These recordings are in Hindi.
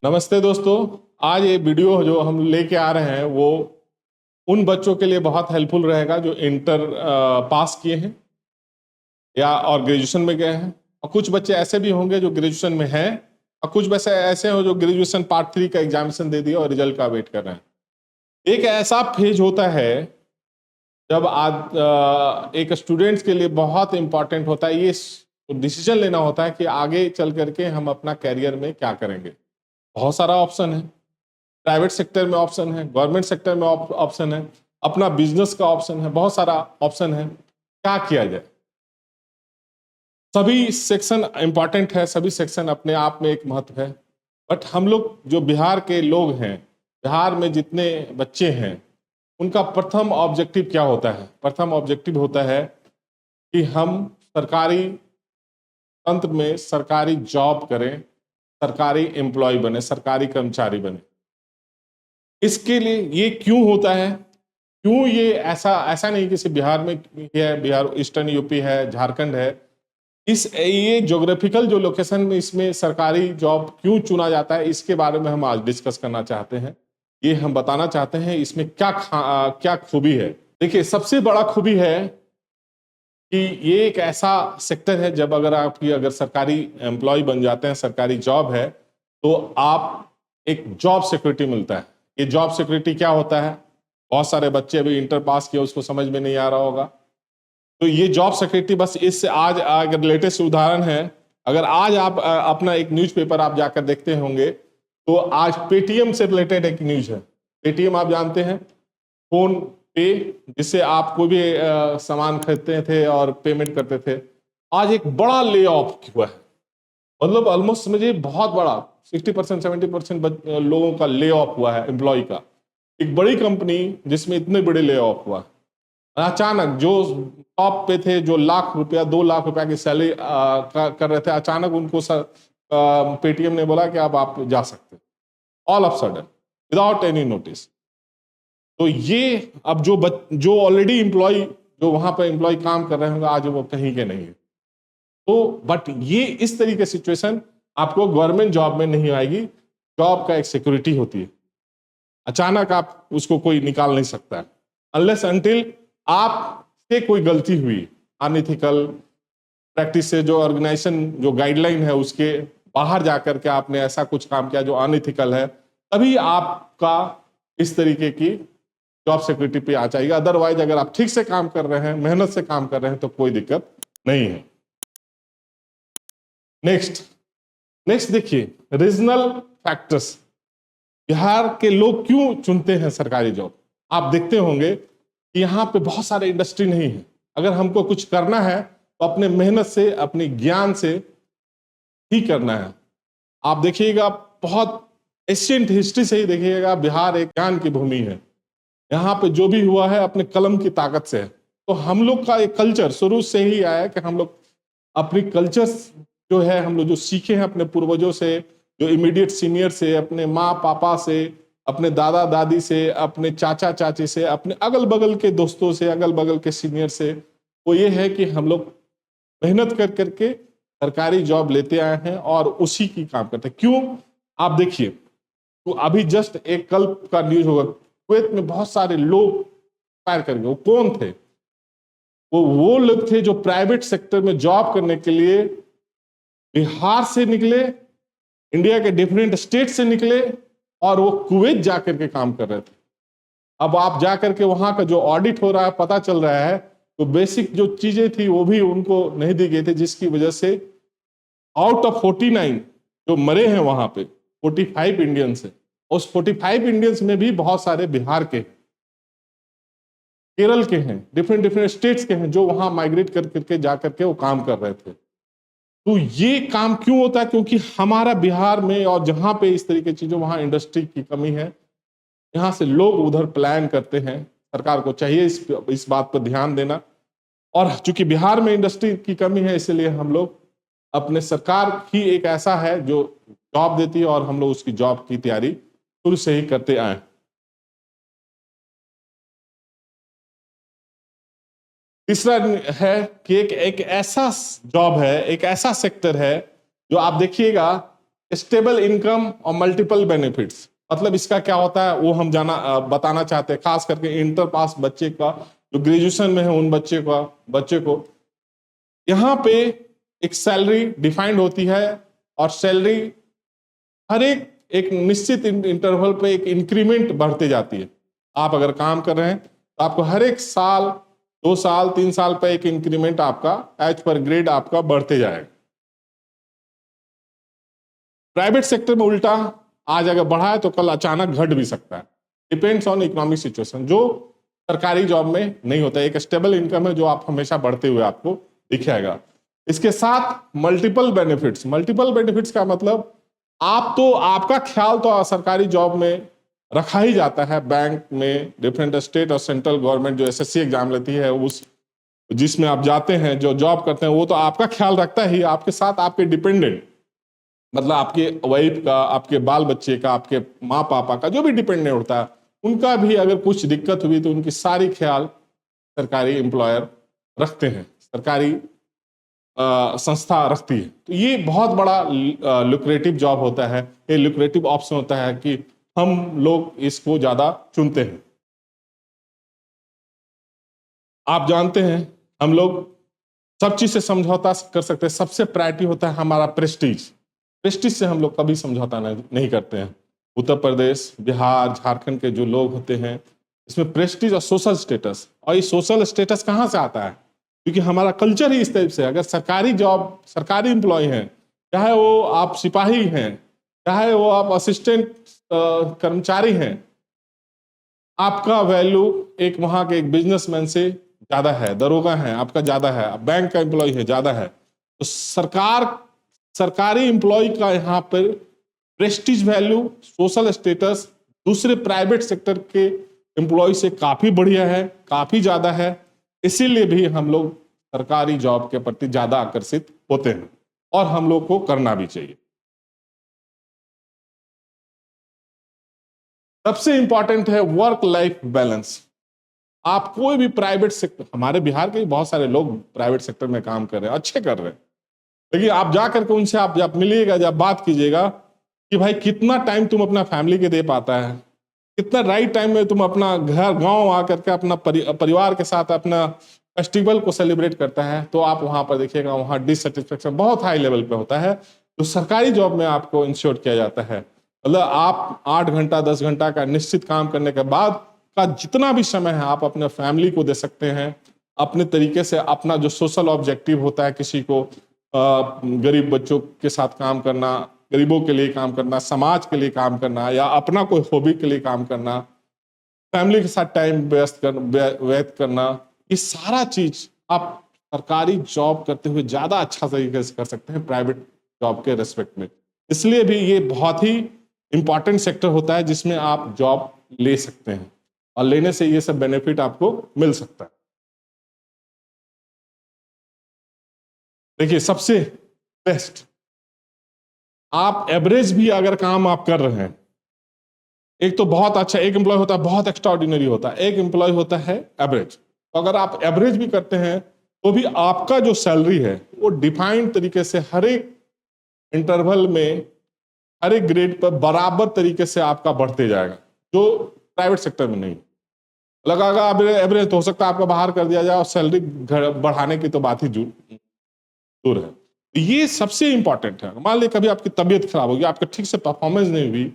नमस्ते दोस्तों। आज ये वीडियो जो हम लेके आ रहे हैं वो उन बच्चों के लिए बहुत हेल्पफुल रहेगा जो इंटर पास किए हैं या और ग्रेजुएशन में गए हैं, और कुछ बच्चे ऐसे भी होंगे जो ग्रेजुएशन में हैं, और कुछ बच्चे ऐसे हो जो ग्रेजुएशन पार्ट 3 का एग्जामिनेशन दे दिया और रिजल्ट का वेट कर रहे हैं। एक ऐसा फेज होता है जब आज एक स्टूडेंट्स के लिए बहुत इंपॉर्टेंट होता है, ये डिसीजन लेना होता है कि आगे चल करके हम अपना कैरियर में क्या करेंगे। बहुत सारा ऑप्शन है, प्राइवेट सेक्टर में ऑप्शन है, गवर्नमेंट सेक्टर में ऑप्शन है, अपना बिजनेस का ऑप्शन है, बहुत सारा ऑप्शन है। क्या किया जाए? सभी सेक्शन इंपॉर्टेंट है, सभी सेक्शन अपने आप में एक महत्व है। बट हम लोग जो बिहार के लोग हैं, बिहार में जितने बच्चे हैं, उनका प्रथम ऑब्जेक्टिव क्या होता है? प्रथम ऑब्जेक्टिव होता है कि हम सरकारी तंत्र में सरकारी जॉब करें, सरकारी एम्प्लॉय बने, सरकारी कर्मचारी बने। इसके लिए ये क्यों होता है? क्यों ये ऐसा ऐसा नहीं कि सिर्फ बिहार में है, बिहार ईस्टर्न यूपी है, झारखंड है, ये ज्योग्राफिकल जो लोकेशन में इसमें सरकारी जॉब क्यों चुना जाता है, इसके बारे में हम आज डिस्कस करना चाहते हैं। ये हम बताना चाहते हैं इसमें क्या खूबी है। देखिए, सबसे बड़ा खूबी है कि ये एक ऐसा सेक्टर है, जब अगर सरकारी एम्प्लॉय बन जाते हैं, सरकारी जॉब है, तो आप एक जॉब सिक्योरिटी मिलता है। ये जॉब सिक्योरिटी क्या होता है? बहुत सारे बच्चे अभी इंटर पास किए, उसको समझ में नहीं आ रहा होगा। तो ये जॉब सिक्योरिटी बस इससे आज अगर लेटेस्ट उदाहरण है, अगर आज आप अपना एक न्यूज़पेपर आप जाकर देखते होंगे, तो आज पेटीएम से रिलेटेड एक न्यूज है। पेटीएम आप जानते हैं, फोन पे, जिससे आप कोई भी सामान खरीदते थे और पेमेंट करते थे। आज एक बड़ा ले ऑफ हुआ है, मतलब ऑलमोस्ट समझिए बहुत बड़ा 60% 70% लोगों का ले ऑफ हुआ है, एम्प्लॉय का। एक बड़ी कंपनी जिसमें इतने बड़े ले ऑफ हुआ, अचानक जो टॉप पे थे, जो लाख रुपया 2 लाख रुपया की सैलरी कर रहे थे, अचानक उनको पेटीएम ने बोला कि अब आप जा सकते, all of sudden, without any notice. तो ये अब जो ऑलरेडी एम्प्लॉय, जो वहां पर एम्प्लॉय काम कर रहे होंगे, आज वो कहीं के नहीं है। तो बट ये इस तरीके सिचुएशन आपको गवर्नमेंट जॉब में नहीं आएगी। जॉब का एक सिक्योरिटी होती है, अचानक आप उसको कोई निकाल नहीं सकता है, अनलेस अनटिल आपसे कोई गलती हुई, अनइथिकल प्रैक्टिस से, जो ऑर्गेनाइजेशन जो गाइडलाइन है उसके बाहर जाकर के आपने ऐसा कुछ काम किया जो अनइथिकल है, तभी आपका इस तरीके की जॉब सिक्योरिटी पे आ जाएगा। अदरवाइज अगर आप ठीक से काम कर रहे हैं, मेहनत से काम कर रहे हैं, तो कोई दिक्कत नहीं है। नेक्स्ट देखिए, रीजनल फैक्टर्स। बिहार के लोग क्यों चुनते हैं सरकारी जॉब? आप देखते होंगे कि यहाँ पे बहुत सारे इंडस्ट्री नहीं है। अगर हमको कुछ करना है तो अपने मेहनत से, अपने ज्ञान से ही करना है। आप देखिएगा, बहुत एशियंट हिस्ट्री से ही देखिएगा, बिहार एक ज्ञान की भूमि है। यहाँ पे जो भी हुआ है अपने कलम की ताकत से है। तो हम लोग का एक कल्चर शुरू से ही आया है कि हम लोग अपनी कल्चर जो है, हम लोग जो सीखे हैं अपने पूर्वजों से, जो इमीडिएट सीनियर से, अपने माँ पापा से, अपने दादा दादी से, अपने चाचा चाची से, अपने अगल बगल के दोस्तों से, अगल बगल के सीनियर से, वो ये है कि हम लोग मेहनत कर करके सरकारी जॉब लेते आए हैं और उसी की काम करते हैं। क्यों? आप देखिए, तो अभी जस्ट एक कल का न्यूज होगा, कुवैत में बहुत सारे लोग फायर कर गए। वो कौन थे? वो लोग थे जो प्राइवेट सेक्टर में जॉब करने के लिए बिहार से निकले, इंडिया के डिफरेंट स्टेट से निकले, और वो कुवैत जाकर के काम कर रहे थे। अब आप जाकर के वहां का जो ऑडिट हो रहा है, पता चल रहा है, तो बेसिक जो चीजें थी वो भी उनको नहीं दी गई थी, जिसकी वजह से आउट ऑफ 49 जो मरे हैं वहां पे, 45 इंडियंस है। उस 45 इंडियंस में भी बहुत सारे बिहार के, केरल के हैं, डिफरेंट स्टेट्स के हैं, जो वहां माइग्रेट कर करके जाकर के वो काम कर रहे थे। तो ये काम क्यों होता है? क्योंकि हमारा बिहार में और जहां पे इस तरीके की चीजों, वहां इंडस्ट्री की कमी है, यहाँ से लोग उधर प्लान करते हैं। सरकार को चाहिए इस बात पर ध्यान देना। और चूंकि बिहार में इंडस्ट्री की कमी है, इसलिए हम लोग अपने सरकार ही एक ऐसा है जो जॉब देती है, और हम लोग उसकी जॉब की तैयारी शुरू से ही करते आए। तीसरा है कि एक ऐसा जॉब है, एक ऐसा सेक्टर है जो आप देखिएगा, स्टेबल इनकम और मल्टीपल बेनिफिट्स, मतलब इसका क्या होता है वो हम बताना चाहते हैं, खास करके इंटर पास बच्चे का, जो ग्रेजुएशन में है उन बच्चे को यहाँ पे एक सैलरी डिफाइंड होती है, और सैलरी हर एक निश्चित इंटरवल पे एक इंक्रीमेंट बढ़ते जाती है। आप अगर काम कर रहे हैं तो आपको हर एक साल, 2 साल 3 साल पे एक इंक्रीमेंट आपका एज पर ग्रेड आपका बढ़ते जाएगा। प्राइवेट सेक्टर में उल्टा, आज अगर बढ़ा है तो कल अचानक घट भी सकता है, डिपेंड्स ऑन इकोनॉमिक सिचुएशन, जो सरकारी जॉब में नहीं होता है। एक स्टेबल इनकम है जो आप हमेशा बढ़ते हुए आपको दिखेगा। इसके साथ मल्टीपल बेनिफिट्स का मतलब आपका ख्याल तो सरकारी जॉब में रखा ही जाता है। बैंक में डिफरेंट स्टेट और सेंट्रल गवर्नमेंट जो एसएससी एग्जाम लेती है, उस जिसमें आप जाते हैं, जो जॉब करते हैं, वो तो आपका ख्याल रखता ही, आपके साथ आपके डिपेंडेंट, मतलब आपके वाइफ का, आपके बाल बच्चे का, आपके माँ पापा का, जो भी डिपेंडेंट होता है, उनका भी अगर कुछ दिक्कत हुई तो उनकी सारी ख्याल सरकारी एम्प्लॉयर रखते हैं, सरकारी संस्था रखती है। तो ये बहुत बड़ा लुक्रेटिव जॉब होता है, ये लुक्रेटिव ऑप्शन होता है कि हम लोग इसको ज़्यादा चुनते हैं। आप जानते हैं हम लोग सब चीज़ से समझौता कर सकते हैं, सबसे प्रायोरिटी होता है हमारा प्रेस्टीज। प्रेस्टीज से हम लोग कभी समझौता नहीं करते हैं। उत्तर प्रदेश, बिहार, झारखंड के जो लोग होते हैं, इसमें प्रेस्टीज और सोशल स्टेटस, और ये सोशल स्टेटस कहाँ से आता है? क्योंकि हमारा कल्चर ही इस टाइप से है। अगर सरकारी जॉब, सरकारी एम्प्लॉय हैं, चाहे वो आप सिपाही हैं, चाहे वो आप असिस्टेंट कर्मचारी हैं, आपका वैल्यू एक वहाँ के एक बिजनेसमैन से ज़्यादा है, दरोगा है आपका ज़्यादा है, बैंक का एम्प्लॉय है ज़्यादा है। तो सरकारी एम्प्लॉय का यहाँ पर प्रेस्टीज वैल्यू, सोशल स्टेटस दूसरे प्राइवेट सेक्टर के एम्प्लॉय से काफ़ी बढ़िया है, काफ़ी ज़्यादा है। इसीलिए भी हम लोग सरकारी जॉब के प्रति ज़्यादा आकर्षित होते हैं, और हम लोग को करना भी चाहिए। सबसे इंपॉर्टेंट है वर्क लाइफ बैलेंस। आप कोई भी प्राइवेट सेक्टर, हमारे बिहार के भी बहुत सारे लोग प्राइवेट सेक्टर में काम कर रहे हैं, अच्छे कर रहे हैं, लेकिन आप जा करके उनसे आप जब मिलिएगा, जब बात कीजिएगा कि भाई कितना टाइम तुम अपना फैमिली के दे पाता है, कितना राइट टाइम में तुम अपना घर गांव आकर के अपना परिवार के साथ अपना फेस्टिवल को सेलिब्रेट करता है, तो आप वहां पर देखिएगा वहां डिससेटिस्फेक्शन बहुत हाई लेवल पे होता है। तो सरकारी जॉब में आपको इंश्योर किया जाता है, मतलब आप 8 घंटा 10 घंटा का निश्चित काम करने के बाद का जितना भी समय है आप अपने फैमिली को दे सकते हैं। अपने तरीके से अपना जो सोशल ऑब्जेक्टिव होता है, किसी को गरीब बच्चों के साथ काम करना, गरीबों के लिए काम करना, समाज के लिए काम करना, या अपना कोई हॉबी के लिए काम करना, फैमिली के साथ टाइम व्यस्त करना, ये सारा चीज आप सरकारी जॉब करते हुए ज्यादा अच्छा तरीके से कर सकते हैं प्राइवेट जॉब के रेस्पेक्ट में। इसलिए भी ये बहुत ही इंपॉर्टेंट सेक्टर होता है जिसमें आप जॉब ले सकते हैं, और लेने से ये सब बेनिफिट आपको मिल सकता है। देखिए सबसे बेस्ट, आप एवरेज भी अगर काम आप कर रहे हैं, एक तो बहुत अच्छा एक एम्प्लॉय होता है, बहुत एक्स्ट्राऑर्डिनरी होता है, एक एम्प्लॉय होता है एवरेज। तो अगर आप एवरेज भी करते हैं तो भी आपका जो सैलरी है वो डिफाइंड तरीके से हर एक इंटरवल में, हर एक ग्रेड पर बराबर तरीके से आपका बढ़ते जाएगा, जो प्राइवेट सेक्टर में नहीं लगागा। एवरेज तो हो सकता है आपका बाहर कर दिया जाए और सैलरी बढ़ाने की तो बात ही दूर है। तो ये सबसे इंपॉर्टेंट है। मान लीजिए कभी आपकी तबीयत खराब होगी, आपका ठीक से परफॉर्मेंस नहीं हुई,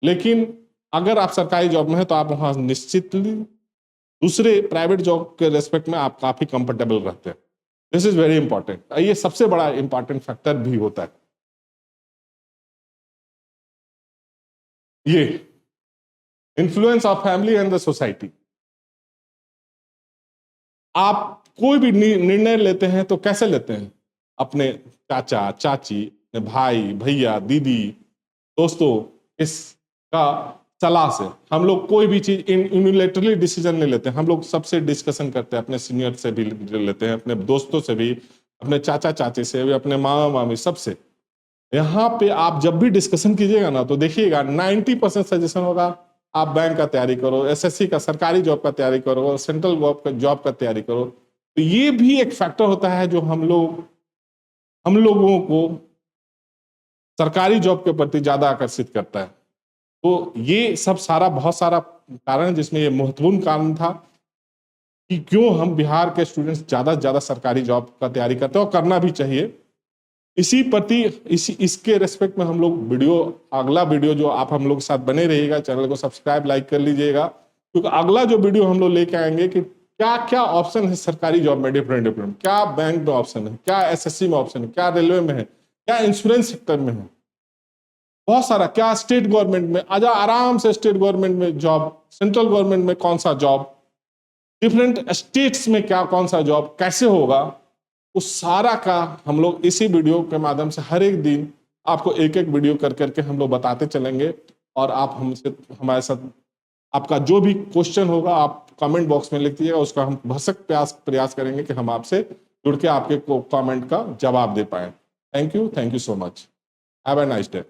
लेकिन अगर आप सरकारी जॉब में हैं तो आप वहां निश्चितली दूसरे प्राइवेट जॉब के रेस्पेक्ट में आप काफी कंफर्टेबल रहते हैं। दिस इज वेरी इंपॉर्टेंट, ये सबसे बड़ा इंपॉर्टेंट फैक्टर भी होता है। ये influence of family and the society. आप कोई भी निर्णय लेते हैं तो कैसे लेते हैं? अपने चाचा चाची, अपने भाई भैया दीदी दोस्तों इसका सलाह से। हम लोग कोई भी चीज यूनिलेटरली डिसीजन नहीं लेते हैं, हम लोग सबसे डिस्कशन करते हैं, अपने सीनियर से भी लेते हैं, अपने दोस्तों से भी, अपने चाचा चाची से भी, अपने मामा मामी सबसे। यहाँ पे आप जब भी डिस्कशन कीजिएगा ना तो देखिएगा 90% सजेशन होगा आप बैंक का तैयारी करो, एसएससी का सरकारी जॉब का तैयारी करो, सेंट्रल जॉब का तैयारी करो। तो ये भी एक फैक्टर होता है जो हम लोगों को सरकारी जॉब के प्रति ज़्यादा आकर्षित करता है। तो ये सब सारा बहुत सारा कारण जिसमें ये महत्वपूर्ण कारण था कि क्यों हम बिहार के स्टूडेंट्स ज़्यादा से ज़्यादा सरकारी जॉब का तैयारी करते हैं और करना भी चाहिए। इसी प्रति इसके रेस्पेक्ट में हम लोग अगला वीडियो जो आप हम लोग के साथ बने रहिएगा, चैनल को सब्सक्राइब लाइक कर लीजिएगा, क्योंकि अगला जो वीडियो हम लोग लेके आएंगे कि क्या क्या ऑप्शन है सरकारी जॉब में, डिफरेंट क्या बैंक में ऑप्शन है, क्या एसएससी में ऑप्शन है, क्या रेलवे में है, क्या इंश्योरेंस सेक्टर में है, बहुत सारा, क्या स्टेट गवर्नमेंट में आराम से स्टेट गवर्नमेंट में जॉब, सेंट्रल गवर्नमेंट में कौन सा जॉब, डिफरेंट स्टेट्स में क्या कौन सा जॉब कैसे होगा, उस सारा का हम लोग इसी वीडियो के माध्यम से हर एक दिन आपको एक एक वीडियो कर करके हम लोग बताते चलेंगे। और आप हमसे हमारे साथ आपका जो भी क्वेश्चन होगा आप कमेंट बॉक्स में लिख दीजिएगा, उसका हम भरसक प्रयास करेंगे कि हम आपसे जुड़ के आपके कमेंट का जवाब दे पाए। Thank you so much. Have a nice day.